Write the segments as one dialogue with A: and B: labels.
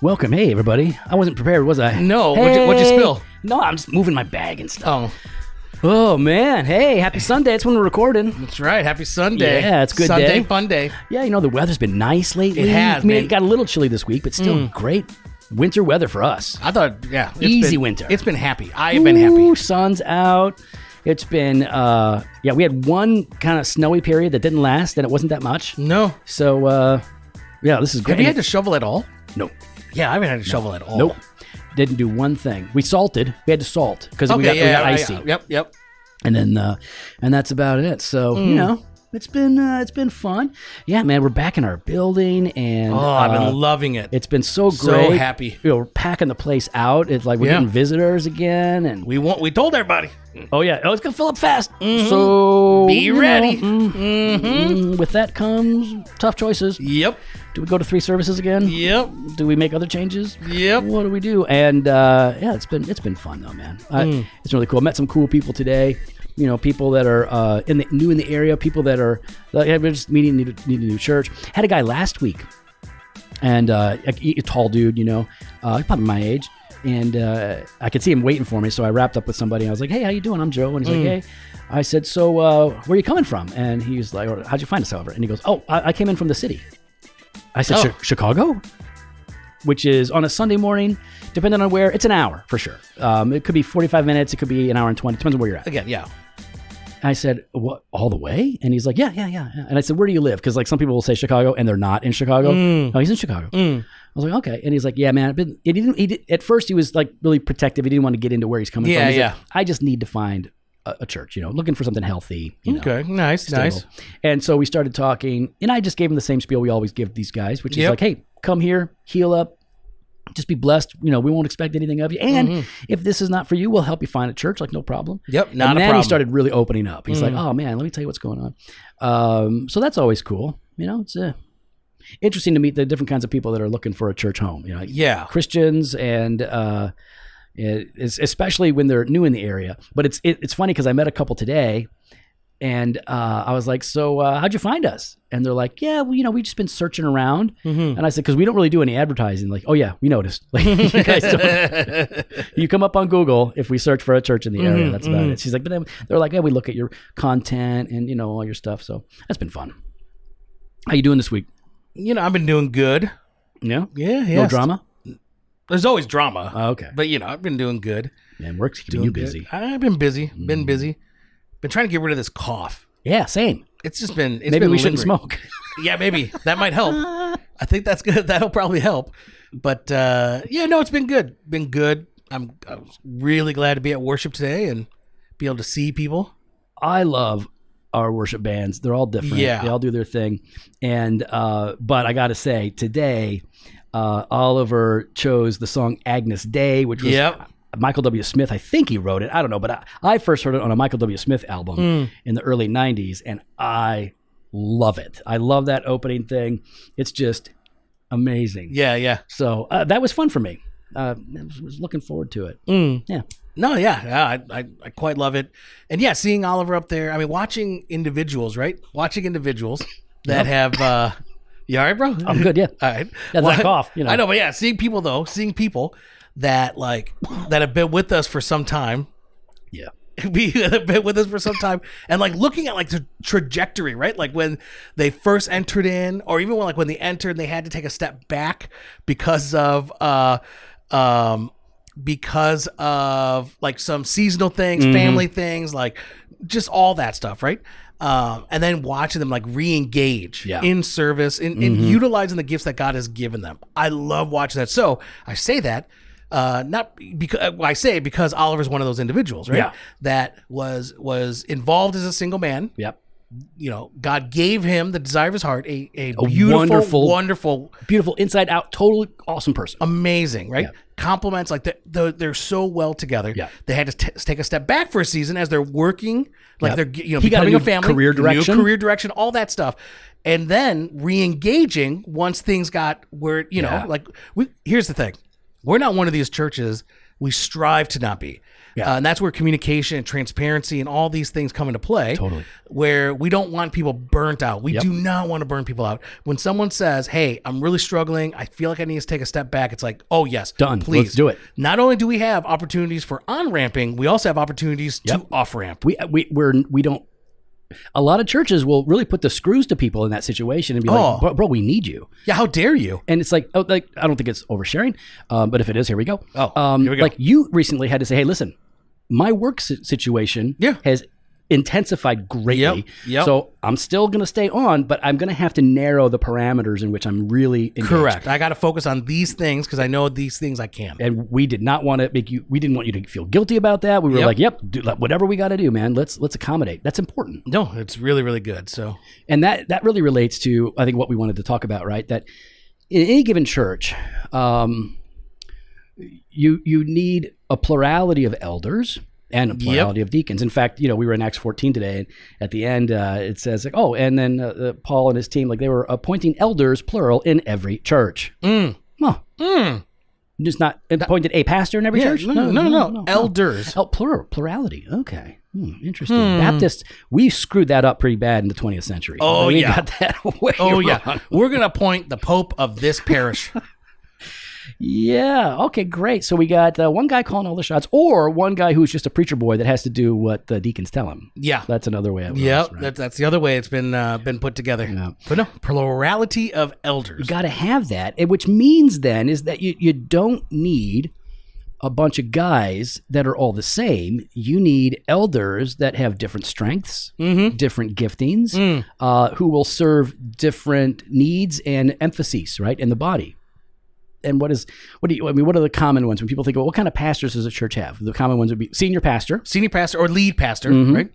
A: Welcome. Hey, everybody. I wasn't prepared, was I?
B: No.
A: Hey.
B: What'd you spill?
A: No, I'm just moving my bag and stuff.
B: Oh,
A: Oh, man. Hey, happy Sunday. It's when we're recording.
B: that's right. Happy Sunday.
A: Yeah, it's a good
B: Sunday,
A: day.
B: fun day.
A: Yeah, you know, the weather's been nice lately.
B: It has,
A: I mean,
B: man.
A: it got a little chilly this week, but still great winter weather for us.
B: I thought, yeah.
A: Easy winter.
B: It's been happy. I have been happy.
A: Ooh, sun's out. It's been, we had one kind of snowy period that didn't last, and it wasn't that much.
B: No.
A: So, yeah, this is great.
B: Have you had to shovel at all?
A: No.
B: Yeah, I haven't had to shovel at all.
A: Nope. Didn't do one thing. We salted. We had to salt because we got icy.
B: Yep.
A: And then, and that's about it. So, you know, it's been fun. Yeah, man, we're back in our building, and
B: I've been loving it.
A: it's been so great.
B: So happy.
A: You know, we're packing the place out. It's like we're getting visitors again, and
B: We told everybody.
A: it's gonna fill up fast. So
B: Be ready.
A: With that comes tough choices.
B: Yep.
A: Do we go to 3 services again?
B: Yep.
A: Do we make other changes?
B: Yep.
A: What do we do? And it's been fun though, man. It's really cool. I met some cool people today. You know, people that are new in the area. People that are we're just meeting, need a new church. Had a guy last week, and a tall dude. You know, he's probably my age, and I could see him waiting for me. So I wrapped up with somebody. And I was like, "Hey, how you doing? I'm Joe." And he's like, "Hey." I said, "So where are you coming from?" And he's like, "How'd you find us, however?" And he goes, "Oh, I came in from the city." I said, Chicago? Which is on a Sunday morning, depending on where, it's an hour for sure. It could be 45 minutes. It could be an hour and 20. Depends on where you're at.
B: Again, yeah.
A: I said, what, all the way? And he's like, yeah. And I said, where do you live? Because like some people will say Chicago and they're not in Chicago. No, he's in Chicago. I was like, okay. And he's like, yeah, man. At first he was like really protective. He didn't want to get into where he's coming from. He's like, I just need to find a church, you know, looking for something healthy. You know,
B: Okay, nice.
A: And so we started talking, and I just gave him the same spiel we always give these guys, which is like, hey, come here, heal up, just be blessed. You know, we won't expect anything of you. And if this is not for you, we'll help you find a church, like no problem.
B: Yep,
A: not a problem. And then he started really opening up. He's like, oh man, let me tell you what's going on. So that's always cool. You know, it's interesting to meet the different kinds of people that are looking for a church home. You know, Christians and especially when they're new in the area. But it's funny because I met a couple today, and I was like, so how'd you find us? And they're like, yeah, well, you know, we've just been searching around. And I said, because we don't really do any advertising. Like, oh yeah, we noticed. Like, you guys don't. You come up on Google if we search for a church in the area. That's about it. She's like, but then they're like, yeah, we look at your content and, you know, all your stuff. So that's been fun. How you doing this week?
B: You know, I've been doing good.
A: Yeah?
B: Yeah.
A: No drama?
B: There's always drama.
A: Oh, okay.
B: But, you know, I've been doing good.
A: Man, work's keeping you busy.
B: I've been busy. Been busy. Been trying to get rid of this cough.
A: Yeah, same.
B: It's just been...
A: Maybe we shouldn't smoke.
B: Yeah, maybe. That might help. I think that's good. That'll probably help. But, yeah, no, it's been good. Been good. I was really glad to be at worship today and be able to see people.
A: I love our worship bands. They're all different.
B: Yeah.
A: They all do their thing. And but I got to say, today... Oliver chose the song Agnes Day, which was Michael W. Smith. I think he wrote it. I don't know. But I first heard it on a Michael W. Smith album in the early 90s, and I love it. I love that opening thing. It's just amazing.
B: Yeah.
A: So that was fun for me. I was looking forward to it. Yeah.
B: No, yeah. I quite love it. And yeah, seeing Oliver up there, I mean, watching individuals, right? Watching individuals that have... You all right, bro?
A: I'm good, yeah.
B: All right.
A: That's like cough, you know.
B: I know, but yeah, seeing people that that have been with us for some time.
A: Yeah.
B: Have been with us for some time, and like looking at like the trajectory, right? Like when they first entered in, or even when they entered and they had to take a step back because of like some seasonal things, family things, like just all that stuff, right? And then watching them like re-engage in service, in utilizing the gifts that God has given them. I love watching that. So I say that not because I say it because Oliver's one of those individuals, right?
A: Yeah.
B: That was involved as a single man.
A: Yep.
B: You know, God gave him the desire of his heart, a beautiful, wonderful,
A: beautiful, inside out, totally awesome person.
B: Amazing, right? Yeah. Compliments, like they're so well together.
A: Yeah.
B: They had to take a step back for a season as they're working, like they're
A: he
B: becoming
A: got
B: a family,
A: career direction,
B: all that stuff, and then re-engaging once things got where here's the thing, we're not one of these churches We strive to not be.
A: Yeah.
B: And that's where communication and transparency and all these things come into play.
A: Totally.
B: Where we don't want people burnt out. We do not want to burn people out. When someone says, hey, I'm really struggling, I feel like I need to take a step back, it's like, oh, yes.
A: Done.
B: Please.
A: Let's do it.
B: Not only do we have opportunities for on-ramping, we also have opportunities to off-ramp.
A: We don't. A lot of churches will really put the screws to people in that situation and be like, bro, we need you.
B: Yeah, how dare you?
A: And it's like, I don't think it's oversharing, but if it is, here we go.
B: Here we go.
A: Like you recently had to say, hey, listen, my work situation has intensified greatly.
B: Yep.
A: So I'm still going to stay on, but I'm going to have to narrow the parameters in which I'm really engaged.
B: Correct. I got to focus on these things because I know these things I can.
A: And we did not want to we didn't want you to feel guilty about that. We were like, do whatever we got to do, man. Let's accommodate. That's important.
B: No, it's really, really good. So,
A: and that really relates to, I think, what we wanted to talk about, right? That in any given church, you need a plurality of elders and a plurality of deacons. In fact, we were in Acts 14 today, and at the end it says, like, and then Paul and his team, like, they were appointing elders, plural, in every church. Just not appointed a pastor in every church?
B: No. Elders.
A: Oh, plurality. Okay. Interesting. Baptists, we screwed that up pretty bad in the 20th century.
B: Oh,
A: we got that way wrong.
B: We're going to appoint the Pope of this parish.
A: Yeah. Okay, great. So we got one guy calling all the shots, or one guy who's just a preacher boy that has to do what the deacons tell him. Yeah. That's another way of it.
B: Yep. Right? That's the other way it's been put together. Yeah. But no, plurality of elders.
A: You got to have that, which means then is that you don't need a bunch of guys that are all the same. You need elders that have different strengths, different giftings, who will serve different needs and emphases, right, in the body. And what are the common ones when people think, well, what kind of pastors does a church have? The common ones would be senior pastor
B: or lead pastor, right?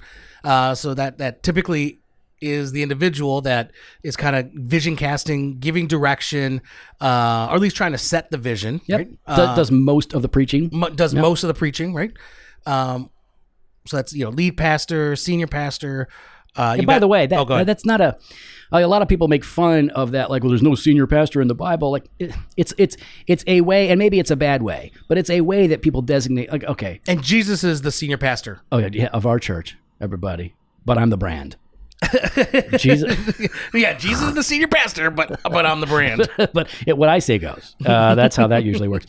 B: So that typically is the individual that is kind of vision casting, giving direction, or at least trying to set the vision.
A: Yep.
B: Right?
A: Does most of the preaching.
B: Most of the preaching, right? So that's lead pastor, senior pastor.
A: And by the way, that's not a lot of people make fun of that, like, well, there's no senior pastor in the Bible. Like, it's a way, and maybe it's a bad way, but it's a way that people designate, like, okay.
B: And Jesus is the senior pastor.
A: Oh, yeah, of our church, everybody. But I'm the brand. Jesus.
B: Yeah, Jesus is the senior pastor, but I'm the brand.
A: But what I say goes. That's how that usually works.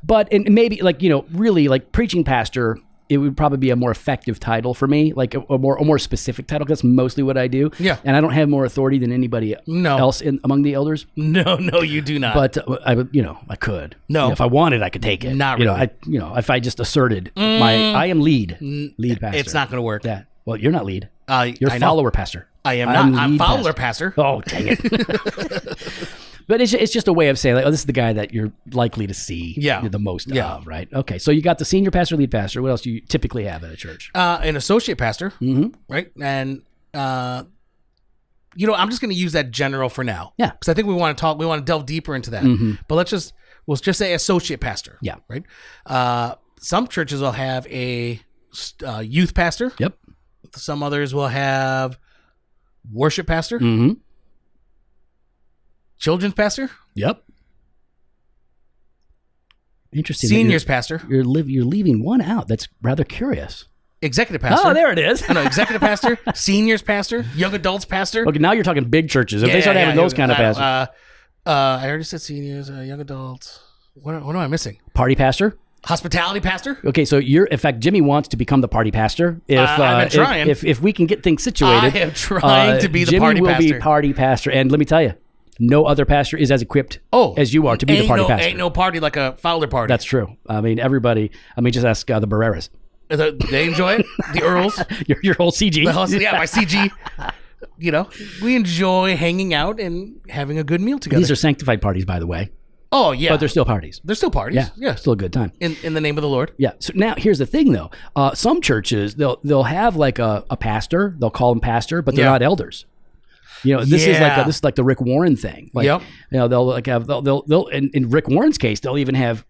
A: But and maybe, like, really, like, preaching pastor, it would probably be a more effective title for me, like a more specific title. That's mostly what I do. Yeah. And I don't have more authority than anybody else among the elders.
B: No, you do not.
A: But I could.
B: No.
A: If I wanted, I could take it.
B: Not really.
A: If I just asserted I am lead pastor.
B: It's not going to work.
A: Yeah. Well, you're not lead. You're follower pastor.
B: I am not. I'm follower pastor.
A: Oh, dang it. But it's just a way of saying, like, oh, this is the guy that you're likely to see the most of, right? Okay, so you got the senior pastor, lead pastor. What else do you typically have at a church?
B: An associate pastor, right? And I'm just going to use that general for now, because I think we want to delve deeper into that. But we'll just say associate pastor, right? Some churches will have a youth pastor.
A: Yep.
B: Some others will have worship pastor. Children's pastor?
A: Yep. Interesting.
B: Seniors pastor.
A: You're leaving one out. That's rather curious.
B: Executive pastor.
A: Oh, there it is.
B: No, executive pastor, seniors pastor, young adults pastor.
A: Okay, now you're talking big churches. If they start having those kind of pastors.
B: I already said seniors, young adults. What am I missing?
A: Party pastor?
B: Hospitality pastor.
A: Okay, so in fact, Jimmy wants to become the party pastor.
B: I've been trying.
A: If we can get things situated.
B: I am trying to be the party pastor.
A: Jimmy will be party pastor. And let me tell you, no other pastor is as equipped as you are to be the party pastor.
B: Ain't no party like a Fowler party.
A: That's true. I mean, everybody. Just ask the Barreras.
B: They enjoy it. The Earls.
A: your whole CG.
B: My CG. We enjoy hanging out and having a good meal together.
A: These are sanctified parties, by the way.
B: Oh, yeah.
A: But they're still parties.
B: They're still parties.
A: Yeah. Still a good time.
B: In the name of the Lord.
A: Yeah. So now here's the thing, though. Some churches, they'll have like a pastor. They'll call him pastor, but they're not elders. This is like the Rick Warren thing. They'll like have they'll in Rick Warren's case, they'll even have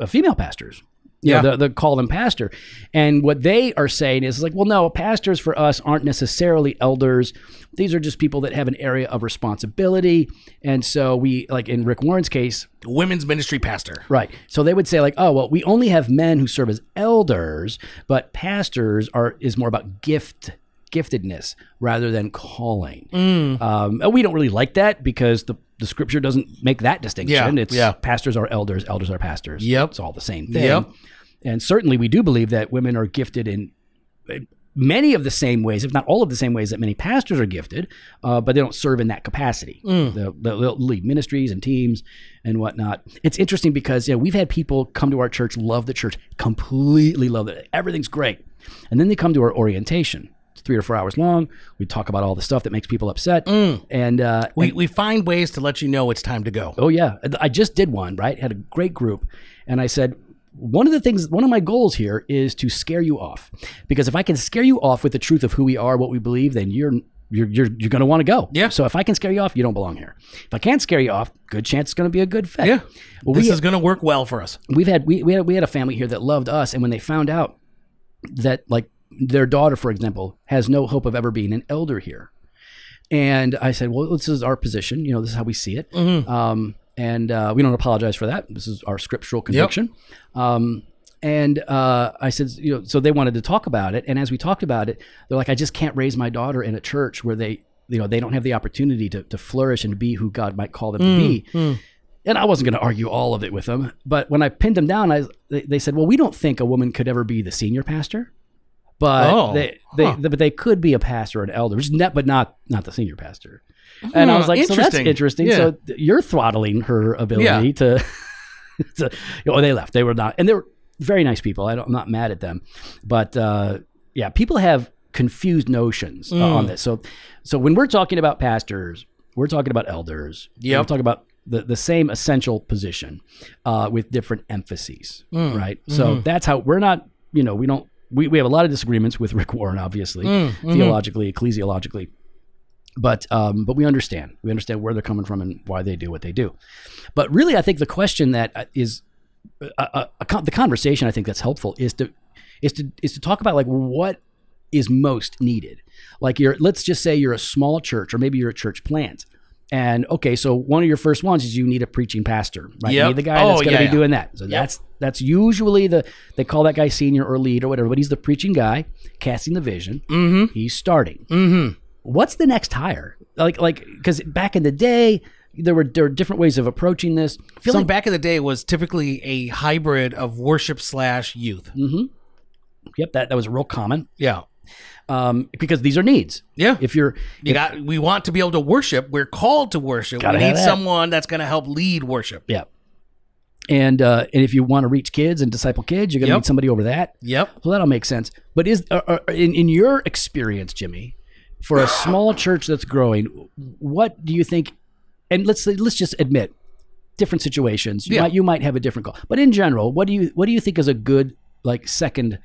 A: female pastors. the call them pastor. And what they are saying is like, well, no, pastors for us aren't necessarily elders. These are just people that have an area of responsibility. And so we, like in Rick Warren's case,
B: women's ministry pastor.
A: Right. So they would say like, oh, well, we only have men who serve as elders, but pastors is more about giftedness rather than calling. We don't really like that because the scripture doesn't make that distinction. Pastors are elders are pastors.
B: Yep.
A: It's all the same thing. And certainly we do believe that women are gifted in many of the same ways, if not all of the same ways that many pastors are gifted, but they don't serve in that capacity. They'll lead ministries and teams and whatnot. It's interesting because we've had people come to our church, love the church, completely love it. Everything's great. And then they come to our orientation. 3 or 4 hours long. We talk about all the stuff that makes people upset. And
B: we find ways to let you know it's time to go.
A: Oh yeah. I just did one, right? Had a great group. And I said, one of my goals here is to scare you off, because if I can scare you off with the truth of who we are, what we believe, then you're going to want to go.
B: Yeah.
A: So if I can scare you off, you don't belong here. If I can't scare you off, good chance it's going to be a good fit.
B: Yeah. Well, this is going to work well for us.
A: We had a family here that loved us. And when they found out that like their daughter, for example, has no hope of ever being an elder here. And I said, well, this is our position. This is how we see it. And we don't apologize for that. This is our scriptural conviction. And I said, so they wanted to talk about it. And as we talked about it, they're like, I just can't raise my daughter in a church where they don't have the opportunity to flourish and to be who God might call them to be. And I wasn't going to argue all of it with them. But when I pinned them down, they said, well, we don't think a woman could ever be the senior pastor. But they could be a pastor or an elder, but not the senior pastor. And I was like, so that's interesting. Yeah. So you're throttling her ability to they left. They were not, and they were very nice people. I'm not mad at them, but people have confused notions on this. So when we're talking about pastors, we're talking about elders. We're talking about the same essential position with different emphases, right? So that's how we're not, we have a lot of disagreements with Rick Warren, obviously, theologically, ecclesiologically, but we understand. We understand where they're coming from and why they do what they do. But really, I think the question that is the conversation I think that's helpful is to talk about like what is most needed. Like let's just say you're a small church, or maybe you're a church plant. And okay, so one of your first ones is you need a preaching pastor, right? You need the guy that's going to be doing that. So that's usually they call that guy senior or lead or whatever, but he's the preaching guy, casting the vision. He's starting. What's the next hire? Like because back in the day, there were different ways of approaching this.
B: I feel like back in the day it was typically a hybrid of worship / youth.
A: Yep, that was real common.
B: Yeah.
A: Because these are needs.
B: Yeah. We want to be able to worship. We're called to worship. We need someone that's going to help lead worship.
A: Yeah. And if you want to reach kids and disciple kids, you're going to need somebody over that.
B: Yep.
A: So that'll make sense. But in your experience, Jimmy, for a small church that's growing, what do you think? And let's just admit, different situations. You might have a different call. But in general, what do you think is a good like second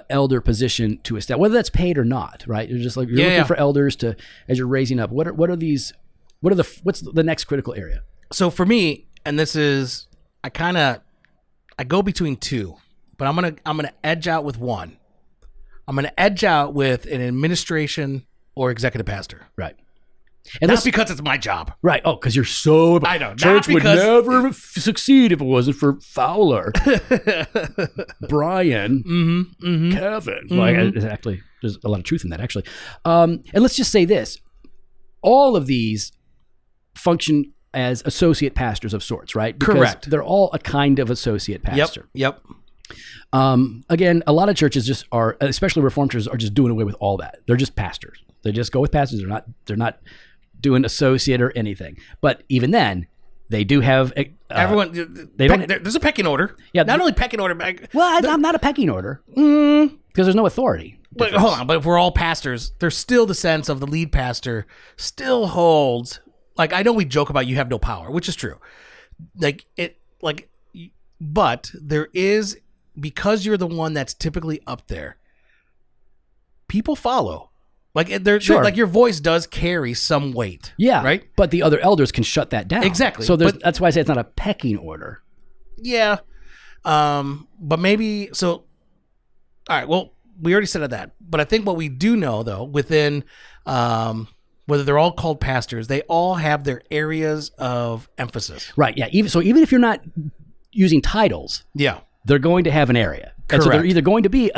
A: elder position to establish, whether that's paid or not, right? You're just like you're looking for elders as you're raising up. What's the next critical area?
B: So for me, and this is I go between two, but I'm gonna edge out with one. I'm gonna edge out with an administration or executive pastor.
A: Right.
B: And not because it's my job.
A: Right. Oh, because you're so...
B: I know.
A: Church would never succeed if it wasn't for Fowler, Brian, Kevin. Like, exactly. There's a lot of truth in that, actually. And let's just say this. All of these function as associate pastors of sorts, right? Because
B: correct.
A: They're all a kind of associate pastor.
B: Yep.
A: Again, a lot of churches just are, especially Reformed churches, are just doing away with all that. They're just pastors. They just go with pastors. They're not doing associate or anything. But even then, they do have
B: everyone. There's a pecking order.
A: Yeah,
B: not only pecking order.
A: I'm not a pecking order because there's no authority.
B: But hold on. But if we're all pastors, there's still the sense of the lead pastor still holds. Like I know we joke about you have no power, which is true. But there is, because you're the one that's typically up there. People follow. Like like your voice does carry some weight.
A: Yeah.
B: Right?
A: But the other elders can shut that down.
B: Exactly.
A: So that's why I say it's not a pecking order.
B: Yeah. But maybe so. All right. Well, we already said that, but I think what we do know though within whether they're all called pastors, they all have their areas of emphasis.
A: Right. Yeah. Even if you're not using titles, they're going to have an area. And so they're either going to be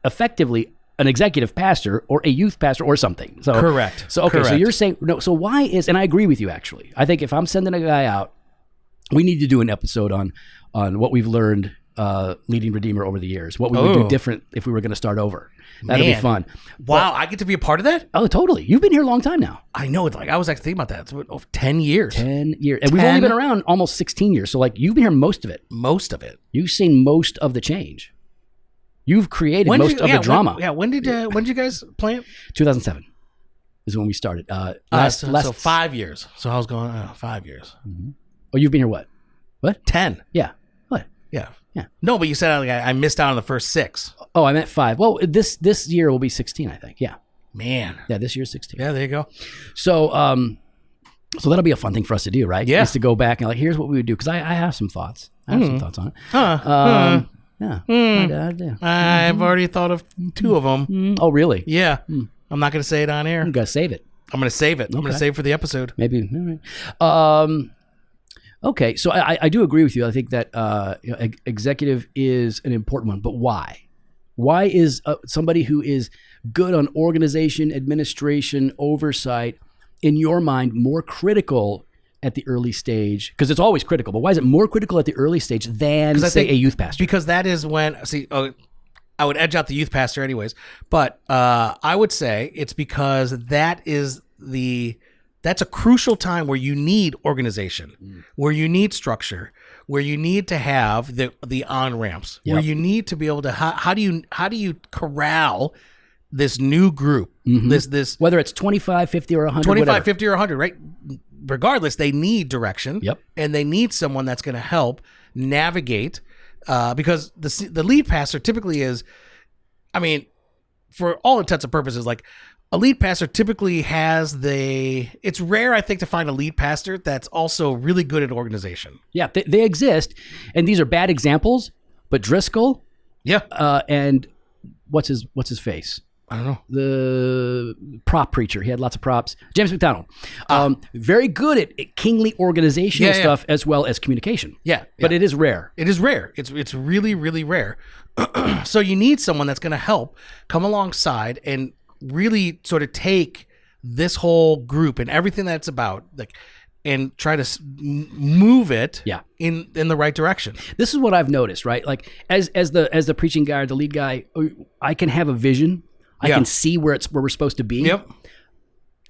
A: effectively an executive pastor or a youth pastor or something. So
B: correct.
A: So okay.
B: Correct.
A: So you're saying no. So why is, and I agree with you actually. I think if I'm sending a guy out, we need to do an episode on what we've learned leading Redeemer over the years. What we would do different if we were going to start over. That'd be fun.
B: Wow, I get to be a part of that?
A: Oh, totally. You've been here a long time now.
B: I know. It's like I was actually thinking about that. It's over 10 years.
A: 10 years. And we've only been around almost 16 years. So like you've been here most of it.
B: Most of it.
A: You've seen most of the change. You've created most of the drama.
B: When did you guys plant?
A: 2007 is when we started.
B: So 5 years. So I was going 5 years.
A: Mm-hmm. Oh, you've been here what?
B: 10.
A: Yeah. What?
B: Yeah. No, but you said like, I missed out on the first 6.
A: Oh, I meant 5. Well, this year will be 16, I think. Yeah.
B: Man.
A: Yeah, this year's 16.
B: Yeah, there you go.
A: So, so that'll be a fun thing for us to do, right?
B: Yeah.
A: Is to go back and like, here's what we would do. Because I have some thoughts. I have some thoughts on it. Yeah.
B: I've already thought of 2 of them.
A: Oh, really?
B: Yeah. I'm not going to say it on air.
A: You got to save it.
B: I'm going to save it. I'm going to save it for the episode.
A: Maybe. All right. Okay, so I do agree with you. I think that executive is an important one, but why? Why is somebody who is good on organization, administration, oversight, in your mind, more critical at the early stage? Because it's always critical, but why is it more critical at the early stage than, say, a youth pastor?
B: Because that is when, I would edge out the youth pastor anyways, but I would say it's because that's a crucial time where you need organization, where you need structure, where you need to have the on-ramps, where you need to be able to, how do you corral this new group, this
A: whether it's 25, 50 or 100,
B: 25,
A: whatever.
B: 50 or 100, right? Regardless, they need direction.
A: Yep.
B: And they need someone that's going to help navigate, because the lead pastor typically is, for all intents and purposes, like, a lead pastor typically has it's rare, I think, to find a lead pastor that's also really good at organization.
A: Yeah, they exist. And these are bad examples, but Driscoll.
B: Yeah.
A: And what's his face?
B: I don't know.
A: The prop preacher. He had lots of props. James McDonald. Very good at kingly organizational stuff as well as communication.
B: Yeah.
A: But it is rare.
B: It is rare. It's really, really rare. So you need someone that's going to help come alongside and really sort of take this whole group and everything that's about, like, and try to move it in the right direction.
A: This is what I've noticed, right? Like as the preaching guy or the lead guy, I can have a vision. I can see where we're supposed to be.
B: Yep.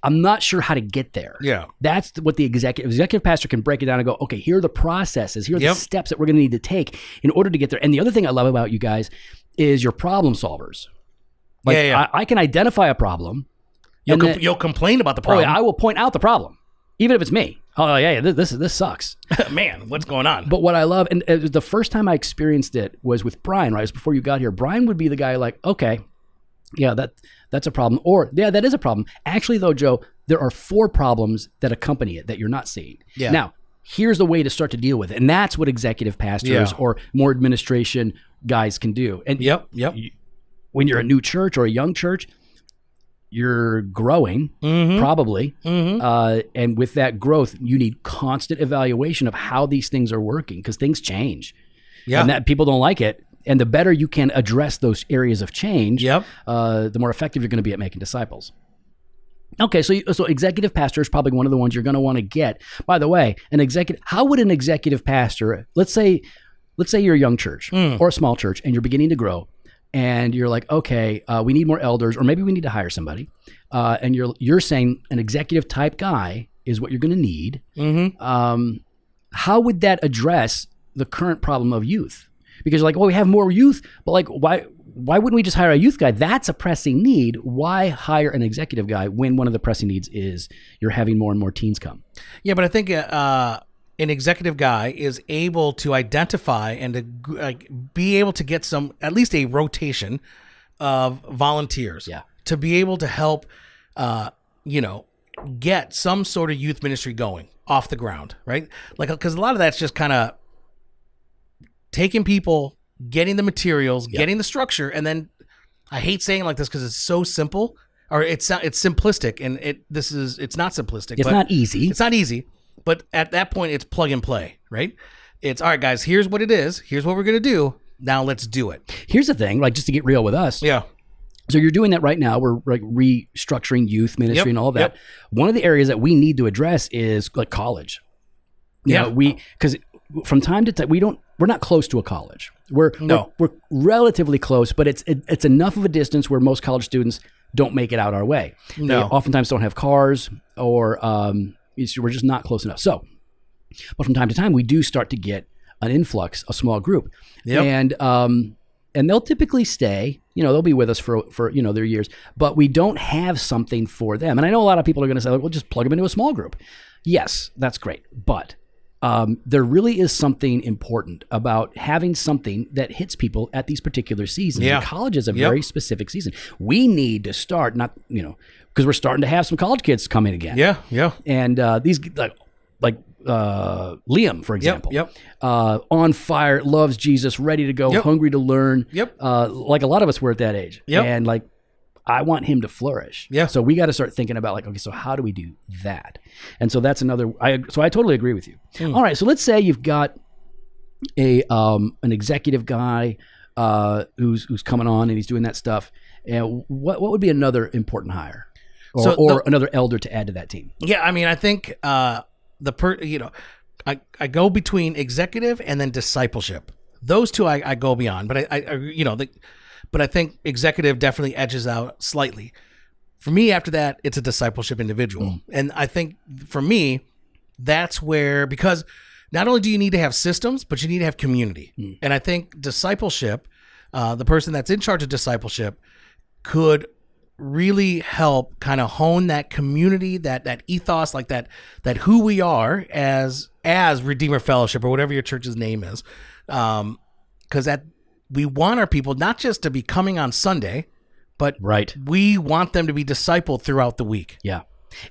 A: I'm not sure how to get there.
B: Yeah.
A: That's what the executive pastor can break it down and go, okay, here are the processes. Here are the steps that we're going to need to take in order to get there. And the other thing I love about you guys is you're problem solvers. Like, I can identify a problem.
B: You'll complain about the problem.
A: I will point out the problem, even if it's me. Oh yeah, this sucks.
B: Man, what's going on?
A: But what I love, and the first time I experienced it was with Brian. Right, it was before you got here. Brian would be the guy like, okay, yeah, that's a problem, or yeah, that is a problem. Actually, though, Joe, there are 4 problems that accompany it that you're not seeing.
B: Yeah.
A: Now, here's the way to start to deal with it, and that's what executive pastors or more administration guys can do. And when you're a new church or a young church, you're growing, probably. And with that growth, you need constant evaluation of how these things are working, because things change. Yeah. And that people don't like it. And the better you can address those areas of change, the more effective you're going to be at making disciples. Okay, so executive pastor is probably one of the ones you're going to want to get. By the way, how would an executive pastor, let's say you're a young church or a small church and you're beginning to grow, and you're like, okay, we need more elders, or maybe we need to hire somebody, and you're saying an executive type guy is what you're going to need. How would that address the current problem of youth? Because you're like, well, we have more youth, but like, why wouldn't we just hire a youth guy? That's a pressing need. Why hire an executive guy when one of the pressing needs is you're having more and more teens come?
B: Yeah, but I think an executive guy is able to identify and to be able to get at least a rotation of volunteers.
A: Yeah.
B: To be able to help, get some sort of youth ministry going off the ground, right? Like, because a lot of that's just kind of taking people, getting the materials, getting the structure, and then I hate saying it like this because it's so simple, or it's simplistic, and it's not simplistic.
A: It's not easy.
B: It's not easy, but at that point, it's plug and play, right? It's all right, guys. Here's what it is. Here's what we're gonna do. Now let's do it.
A: Here's the thing, like just to get real with us.
B: Yeah.
A: So you're doing that right now. We're like restructuring youth ministry and all that. One of the areas that we need to address is like college. Because from time to time we're not close to a college. We're relatively close, but it's enough of a distance where most college students don't make it out our way. They oftentimes don't have cars, or we're just not close enough. So, but from time to time we do start to get an influx, a small group, and they'll typically stay. They'll be with us for their years, but we don't have something for them. And I know a lot of people are going to say, well, just plug them into a small group. Yes, that's great, but there really is something important about having something that hits people at these particular seasons. And college is a very specific season. We need to start, because we're starting to have some college kids come in again.
B: Yeah.
A: And these like Liam, for example, on fire, loves Jesus, ready to go, hungry to learn. Like a lot of us were at that age. And like, I want him to flourish. So we got to start thinking about like, okay, so how do we do that? And so that's another. So I totally agree with you. All right, so let's say you've got an executive guy who's coming on and he's doing that stuff. And what would be another important hire, or another elder to add to that team? Yeah,
B: I mean, I think I go between executive and then discipleship. Those two I go beyond, but but I think executive definitely edges out slightly. For me, after that, it's a discipleship individual. And I think for me, that's where, because not only do you need to have systems, but you need to have community. And I think discipleship, the person that's in charge of discipleship, could really help kind of hone that community, that ethos, like that who we are as Redeemer Fellowship, or whatever your church's name is. Because we want our people not just to be coming on Sunday, but we want them to be discipled throughout the week.
A: Yeah.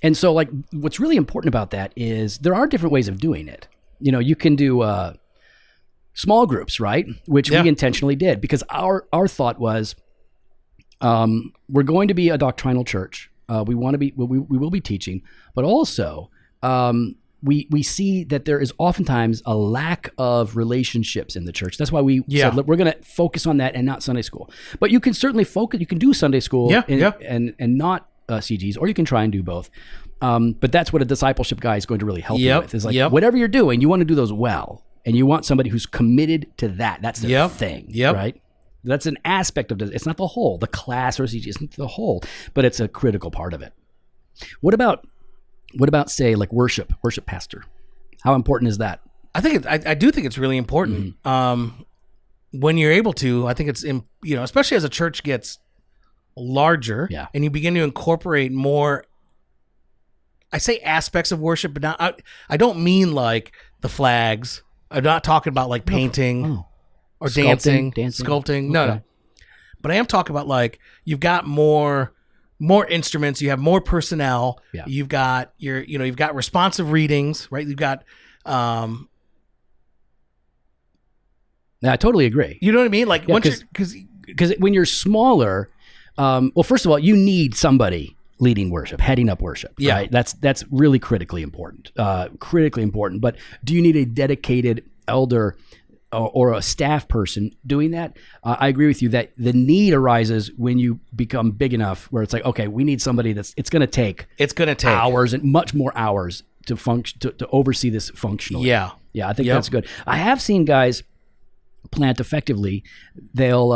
A: And so like what's really important about that is there are different ways of doing it. You can do small groups, right? Which we intentionally did, because our thought was we're going to be a doctrinal church. We will be teaching, but also we see that there is oftentimes a lack of relationships in the church. That's why we said, look, we're going to focus on that and not Sunday school. But you can certainly focus. You can do Sunday school and not CGs, or you can try and do both. But that's what a discipleship guy is going to really help you with. Is like whatever you're doing, you want to do those well, and you want somebody who's committed to that. That's the thing, right? That's an aspect of it. It's not the whole. The class or CG isn't the whole, but it's a critical part of it. What about say like worship pastor? How important is that?
B: I do think it's really important. When you're able to, I think it's especially as a church gets larger and you begin to incorporate more, I say aspects of worship, but not, I don't mean like the flags. I'm not talking about like painting or dancing, sculpting. No. But I am talking about like, you've got more instruments, you have more personnel, you've got you've got responsive readings, right? You've got
A: I totally agree.
B: You know what I mean? Like once
A: because when you're smaller, well, first of all, you need somebody leading worship, heading up worship. Right? That's really critically important. But do you need a dedicated elder or a staff person doing that? I agree with you that the need arises when you become big enough where it's like, okay, we need somebody it's going to take hours and much more hours to function, to oversee this functionally. Yeah, I think that's good. I have seen guys plant effectively. They'll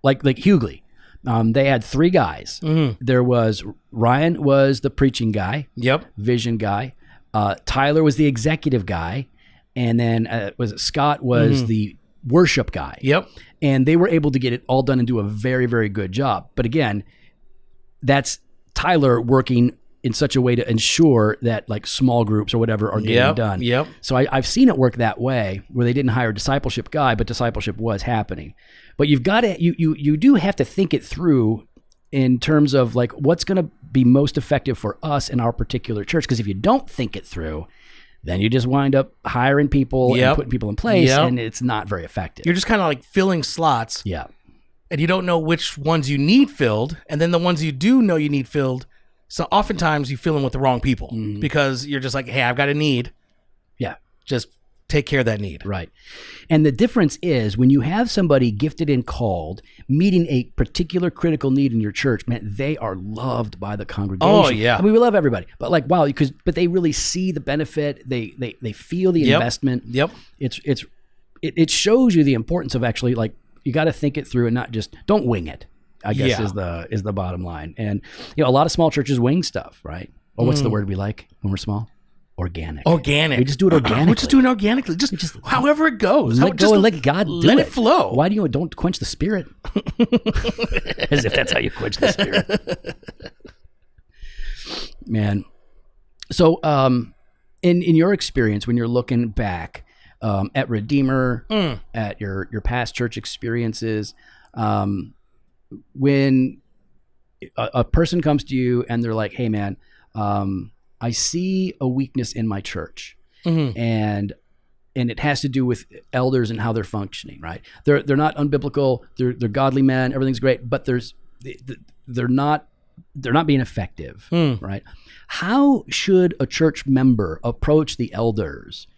A: like Hughley. They had 3 guys. There was Ryan was the preaching guy, vision guy. Tyler was the executive guy. And then Scott was the worship guy. And they were able to get it all done and do a very, very good job. But again, that's Tyler working in such a way to ensure that like small groups or whatever are getting done. So I've seen it work that way, where they didn't hire a discipleship guy, but discipleship was happening. But you've got to, you do have to think it through in terms of like what's going to be most effective for us in our particular church. Because if you don't think it through, then you just wind up hiring people and putting people in place, and it's not very effective.
B: You're just kind of like filling slots.
A: Yeah.
B: And you don't know which ones you need filled, and then the ones you do know you need filled, so oftentimes you fill in with the wrong people because you're just like, hey, I've got a need.
A: Yeah.
B: Just take care of that need.
A: Right. And the difference is when you have somebody gifted and called meeting a particular critical need in your church, man, they are loved by the congregation.
B: Oh, yeah.
A: I mean, we love everybody, but like, wow, but they really see the benefit. They feel the investment.
B: Yep.
A: It shows you the importance of actually, like, you got to think it through and not just, don't wing it, I guess is the bottom line. And, you know, a lot of small churches wing stuff, right? Or what's the word we like when we're small? Organic.
B: We
A: just do it organically.
B: We're just doing it organically. Just however it goes.
A: Let go and let God do it.
B: Let it flow.
A: Why don't quench the spirit? As if that's how you quench the spirit. Man. So in your experience, when you're looking back at Redeemer, at your past church experiences, when a person comes to you and they're like, hey, man, I see a weakness in my church, and it has to do with elders and how they're functioning. Right? They're not unbiblical. They're godly men. Everything's great, but they're not being effective. Right? How should a church member approach the elders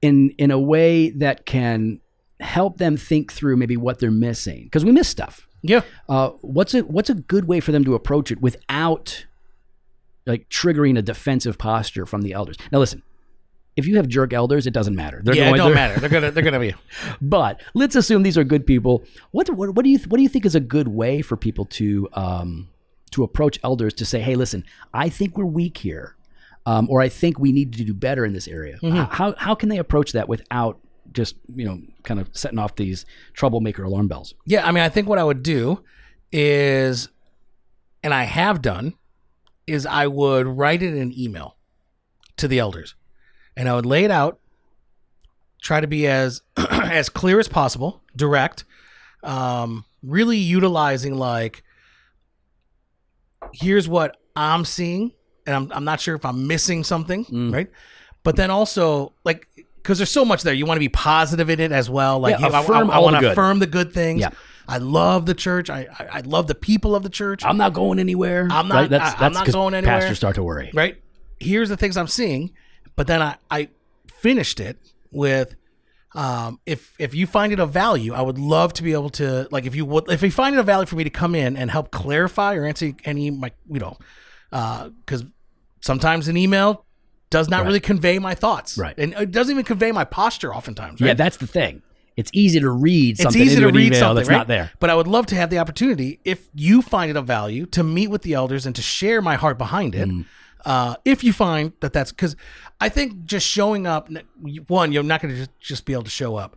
A: in a way that can help them think through maybe what they're missing? Because we miss stuff.
B: Yeah.
A: What's a good way for them to approach it without like triggering a defensive posture from the elders? Now, listen, if you have jerk elders, it doesn't matter.
B: It don't matter. They're gonna be.
A: But let's assume these are good people. What do you think is a good way for people to approach elders to say, hey, listen, I think we're weak here, or I think we need to do better in this area. How can they approach that without just kind of setting off these troublemaker alarm bells?
B: Yeah, I mean, I think what I would do is, and I have done, is I would write it in an email to the elders, and I would lay it out, try to be as as clear as possible, direct, really utilizing like, here's what I'm seeing, and I'm not sure if I'm missing something, right? But then also, like, because there's so much there, you want to be positive in it as well. Like, I want to affirm the good things. Yeah. I love the church. I love the people of the church.
A: I'm not going anywhere.
B: I'm not going anywhere.
A: Pastors start to worry.
B: Right? Here's the things I'm seeing. But then I finished it with, if you find it of value, I would love to be able to, like, if you find it of value for me to come in and help clarify or answer any of my, because sometimes an email does not really convey my thoughts. Right. And it doesn't even convey my posture oftentimes. Right?
A: Yeah, that's the thing. It's easy to read something into an email that's not there.
B: But I would love to have the opportunity, if you find it of value, to meet with the elders and to share my heart behind it. If you find that's because I think just showing up, one, you're not going to just be able to show up.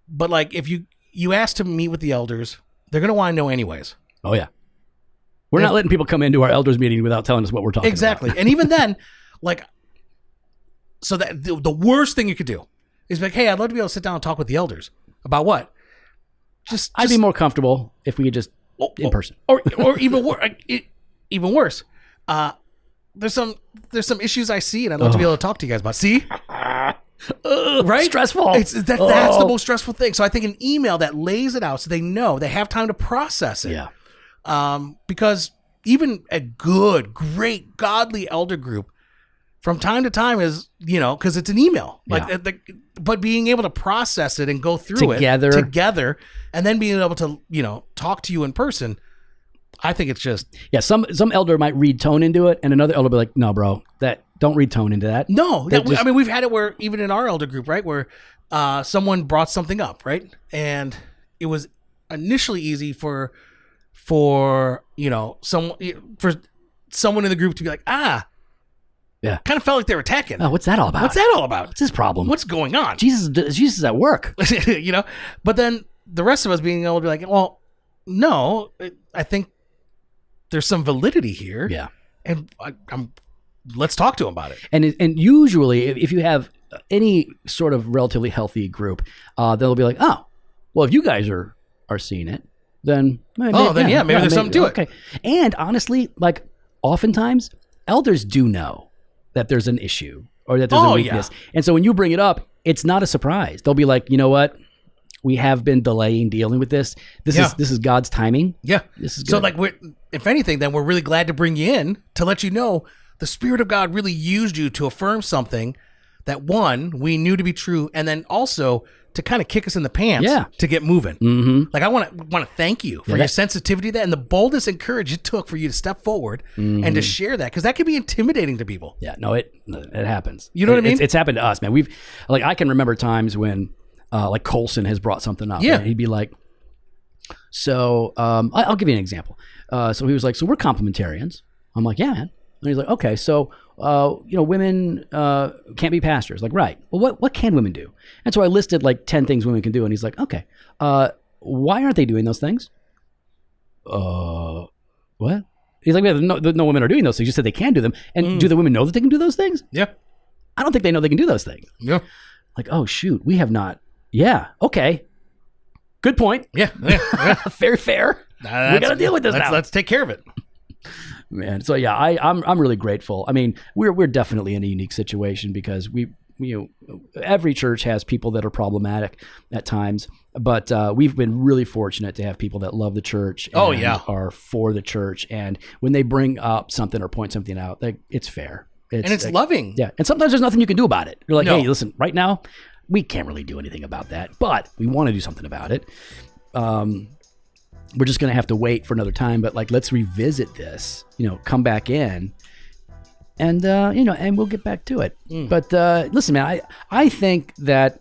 B: But like, if you ask to meet with the elders, they're going to want to know anyways.
A: Oh, yeah. We're not letting people come into our elders meeting without telling us what we're talking about.
B: Exactly. And even then, like, so that the worst thing you could do is be like, hey, I'd love to be able to sit down and talk with the elders about what?
A: I'd be more comfortable if we could just in person,
B: or even worse. There's some issues I see, and I'd love to be able to talk to you guys about. See, right?
A: Stressful.
B: That's the most stressful thing. So I think an email that lays it out, so they know they have time to process it.
A: Yeah.
B: Because even a good, great, godly elder group, from time to time is, because it's an email, but being able to process it and go through it together, and then being able to, talk to you in person, I think it's just
A: some elder might read tone into it, and another elder will be like, no, bro, don't read tone into that.
B: No, I mean, we've had it where even in our elder group, right, where someone brought something up, right, and it was initially easy for someone in the group to be like,
A: yeah,
B: kind of felt like they were attacking.
A: Oh, what's that all about? What's his problem?
B: What's going on?
A: Jesus is at work.
B: But then the rest of us being able to be like, well, no, I think there's some validity here.
A: Yeah,
B: and let's talk to him about it.
A: And usually, if you have any sort of relatively healthy group, they'll be like, oh, well, if you guys are seeing it, then maybe
B: there's something to it.
A: Okay, and honestly, like, oftentimes elders do know. that there's an issue or that there's a weakness. Yeah. And so when you bring it up, it's not a surprise. They'll be like, you know what? We have been delaying dealing with this. This is God's timing.
B: Yeah.
A: This is good.
B: So like, if anything, then we're really glad to bring you in to let you know the Spirit of God really used you to affirm something that, one, we knew to be true, and then also to kind of kick us in the pants to get moving. Mm-hmm. Like, I want to thank you for your sensitivity to that and the boldness and courage it took for you to step forward and to share that, because that can be intimidating to people.
A: Yeah, no, it happens.
B: You know what I mean?
A: It's happened to us, man. I can remember times when like Colson has brought something up. Yeah. He'd be like, so I'll give you an example. So he was like, so we're complementarians. I'm like, yeah, man. And he's like, okay, so women can't be pastors. Like, right. Well, what can women do? And so I listed like 10 things women can do. And he's like, okay, why aren't they doing those things? What? He's like, no women are doing those things. You said they can do them. And do the women know that they can do those things?
B: Yeah.
A: I don't think they know they can do those things.
B: Yeah.
A: Like, oh, shoot, we have not. Yeah. Okay. Good point.
B: Yeah.
A: Very fair. We got to deal with this now.
B: Let's take care of it.
A: Man. So yeah, I'm really grateful. I mean, we're definitely in a unique situation because every church has people that are problematic at times, but we've been really fortunate to have people that love the church and are for the church. And when they bring up something or point something out, it's fair.
B: It's loving.
A: Yeah. And sometimes there's nothing you can do about it. You're like, hey, listen, right now, we can't really do anything about that, but we want to do something about it. We're just going to have to wait for another time, but like, let's revisit this, come back in and, and we'll get back to it. But listen, man, I think that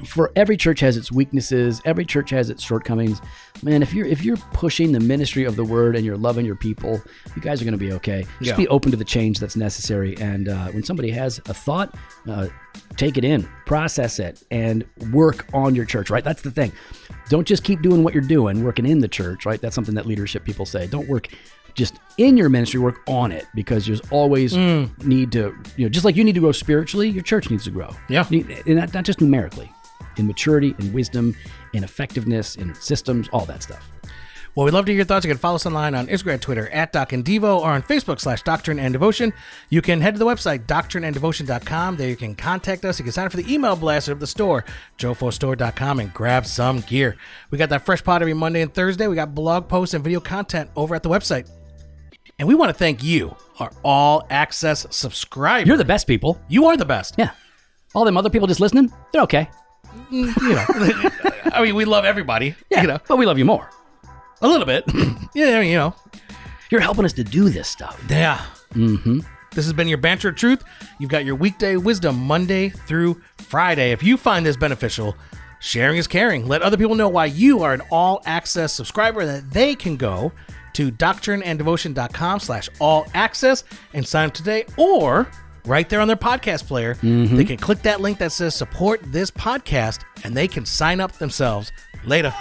A: for every church has its weaknesses. Every church has its shortcomings, man. If you're pushing the ministry of the word and you're loving your people, you guys are going to be okay. Just be open to the change that's necessary. And when somebody has a thought, take it in, process it, and work on your church, right? That's the thing. Don't just keep doing what you're doing, working in the church, right? That's something that leadership people say. Don't work just in your ministry, work on it, because there's always need to, just like you need to grow spiritually, your church needs to grow.
B: Yeah.
A: And not just numerically, in maturity, in wisdom, in effectiveness, in systems, all that stuff.
B: Well, we'd love to hear your thoughts. You can follow us online on Instagram, Twitter, @DocandDevo, or on Facebook /Doctrine and Devotion. You can head to the website, doctrineanddevotion.com. There you can contact us. You can sign up for the email blaster of the store, jofostore.com, and grab some gear. We got that fresh pod every Monday and Thursday. We got blog posts and video content over at the website. And we want to thank you, our all-access subscriber.
A: You're the best people.
B: You are the best.
A: Yeah. All them other people just listening, they're okay.
B: I mean, we love everybody.
A: Yeah, but we love you more.
B: A little bit. Yeah,
A: You're helping us to do this stuff.
B: Yeah. Mm-hmm. This has been your Banter of Truth. You've got your weekday wisdom Monday through Friday. If you find this beneficial, sharing is caring. Let other people know why you are an all-access subscriber, that they can go to doctrineanddevotion.com /all-access and sign up today, or right there on their podcast player, they can click that link that says support this podcast, and they can sign up themselves. Later.